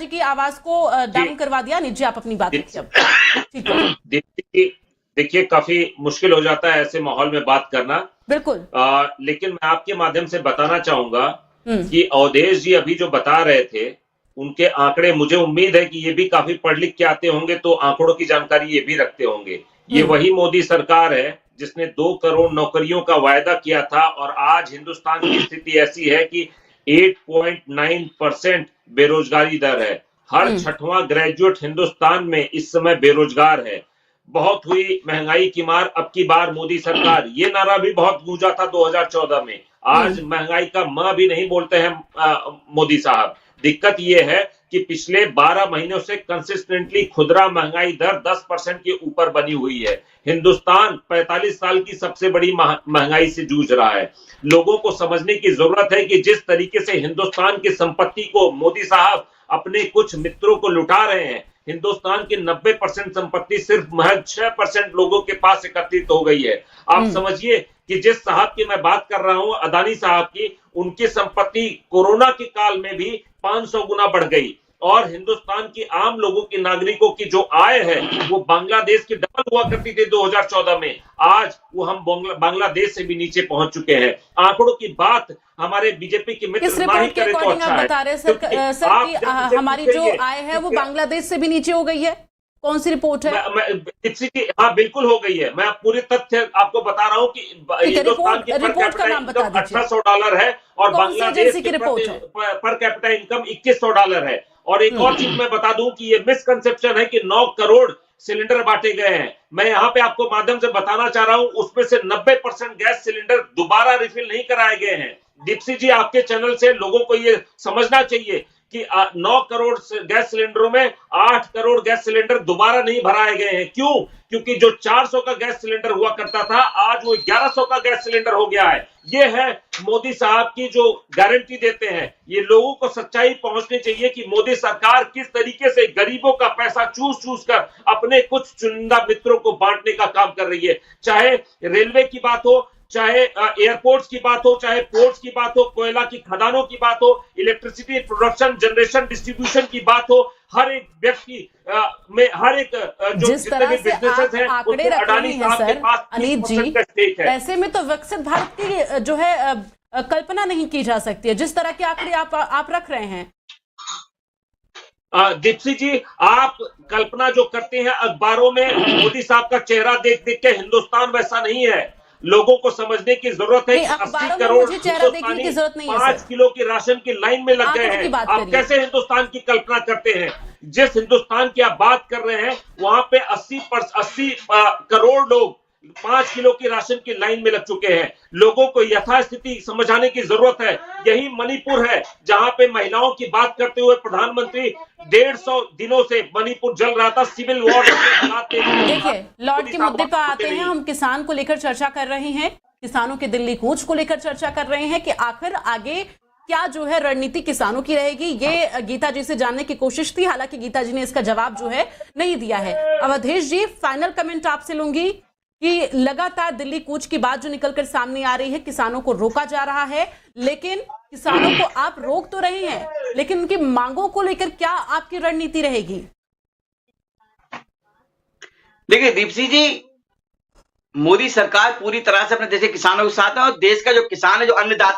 की आवाज को डाउन करवा दिया। नीचे आप अपनी बात रखिए अब। ठीक है। देखिए काफी मुश्किल हो जाता है ऐसे माहौल में बात करना। बिल्कुल। लेकिन मैं आपके माध्यम से बताना चाहूंगा हम्म। कि अवधेश जी अभी जो बता रहे थे, उनके आंकड़े, मुझे उम्मीद है कि ये भी काफी पढ़ लिख के आते होंगे, तो आंकड़ों की जानकारी ये भी रखते होंगे। ये वही मोदी सरकार है जिसने 2 करोड़ नौकरियों का वायदा किया था, और आज हिंदुस्तान की स्थिति ऐसी है कि 8.9% बेरोजगारी दर है। हर छठवां ग्रेजुएट हिंदुस्तान में इस समय बेरोजगार है। बहुत हुई महंगाई की मार, अब की बार मोदी सरकार, ये नारा भी बहुत गूंजा था 2014 में। आज महंगाई का म भी नहीं बोलते हैं मोदी साहब। दिक्कत ये है कि पिछले 12 महीनों से कंसिस्टेंटली खुदरा महंगाई दर 10% के ऊपर बनी हुई है। हिंदुस्तान 45 साल की सबसे बड़ी महंगाई से जूझ रहा है। लोगों को समझने की जरूरत है कि जिस तरीके से हिंदुस्तान की संपत्ति को मोदी साहब अपने कुछ मित्रों को लुटा रहे हैं, हिंदुस्तान की 90% संपत्ति सिर्फ महज 6% लोगों के पास एकत्रित हो गई है। आप समझिए कि जिस साहब की मैं बात कर रहा हूं, अदानी साहब की, उनकी संपत्ति कोरोना के काल में भी 500 गुना बढ़ गई, और हिंदुस्तान की आम लोगों की, नागरिकों की जो आय है वो बांग्लादेश की डबल हुआ करती थी 2014 में। आज वो हम बांग्लादेश से भी नीचे पहुंच चुके हैं। आंकड़ों की बात हमारे बीजेपी के मित्र ना ही करें तो अच्छा है। बता रहे सर कि हमारी जो आय है वो बांग्लादेश से भी नीचे हो गई है। कौन सी रिपोर्ट है? हाँ बिल्कुल हो गई है। मैं पूरे तथ्य आपको बता रहा हूँ कि हिंदुस्तान की रिपोर्ट का नाम बता दीजिए। $1800 है, और बांग्लादेश की पर कैपिटा इनकम $2100 है। और एक और चीज मैं बता दूं कि ये मिसकंसेप्शन है कि 9 करोड़ सिलेंडर बांटे गए हैं। मैं यहाँ पे आपको माध्यम से बताना चाह रहा हूं, उसमें से 90% गैस सिलेंडर दोबारा रिफिल नहीं कराए गए हैं। दीप्ति जी, आपके चैनल से लोगों को ये समझना चाहिए कि 9 करोड़ गैस सिलेंडरों में 8 करोड़ गैस सिलेंडर दोबारा नहीं भराए गए हैं। क्यों? क्योंकि जो 400 का गैस सिलेंडर हुआ करता था, आज वो 1100 का गैस सिलेंडर हो गया है। ये है मोदी साहब की जो गारंटी देते हैं। ये लोगों को सच्चाई पहुंचनी चाहिए कि मोदी सरकार किस तरीके से गरीबों का पैसा चूस चूस कर अपने कुछ चुनिंदा मित्रों को बांटने का काम कर रही है। चाहे रेलवे की बात हो, चाहे एयरपोर्ट्स की बात हो, चाहे पोर्ट्स की बात हो, कोयला की खदानों की बात हो, इलेक्ट्रिसिटी प्रोडक्शन, जनरेशन, डिस्ट्रीब्यूशन की बात हो, हर एक व्यक्ति में, हर एक जो जितने भी बिजनेसेस हैं, आंकड़े अडानी साहब के पास अनिल जी, ऐसे में तो विकसित भारत की जो है कल्पना नहीं की जा सकती है, जिस तरह के आंकड़े आप रख रहे हैं। दीप्ति जी, आप कल्पना जो करते हैं अखबारों में, मोदी साहब का चेहरा देख देख के हिंदुस्तान वैसा नहीं है। लोगों को समझने की जरूरत है कि 80 करोड़ हिंदुस्तानी 5 किलो की राशन की लाइन में लग गए हैं। आप कैसे हिंदुस्तान की कल्पना करते हैं? जिस हिंदुस्तान की आप बात कर रहे हैं, वहां पे 80 करोड़ लोग 5 किलो की राशन की लाइन में लग चुके हैं। लोगों को यथास्थिति समझाने की जरूरत है। यही मणिपुर है जहां पे महिलाओं की बात करते हुए प्रधानमंत्री 150 दिनों से मणिपुर जल रहा था, सिविल वॉर। देखिए, लॉर्ड के मुद्दे पर आते हैं। हम किसान को लेकर चर्चा कर रहे हैं, किसानों के दिल्ली कूच को लेकर चर्चा कर रहे हैं कि आखिर आगे क्या जो है रणनीति किसानों की रहेगी। ये गीता जी से जानने की कोशिश थी, हालांकि गीता जी ने इसका जवाब जो है नहीं दिया है। अवधेश जी, फाइनल कमेंट आपसे लूंगी कि लगातार दिल्ली कूच की बात जो निकलकर सामने आ रही है, किसानों को रोका जा रहा है, लेकिन किसानों को आप रोक तो रहे हैं, लेकिन उनकी मांगों को लेकर क्या आपकी रणनीति रहेगी? देखिए दीप्ति जी, मोदी सरकार पूरी तरह से अपने देश के किसानों के साथ है, और देश का जो किसान है, जो अन्नदाता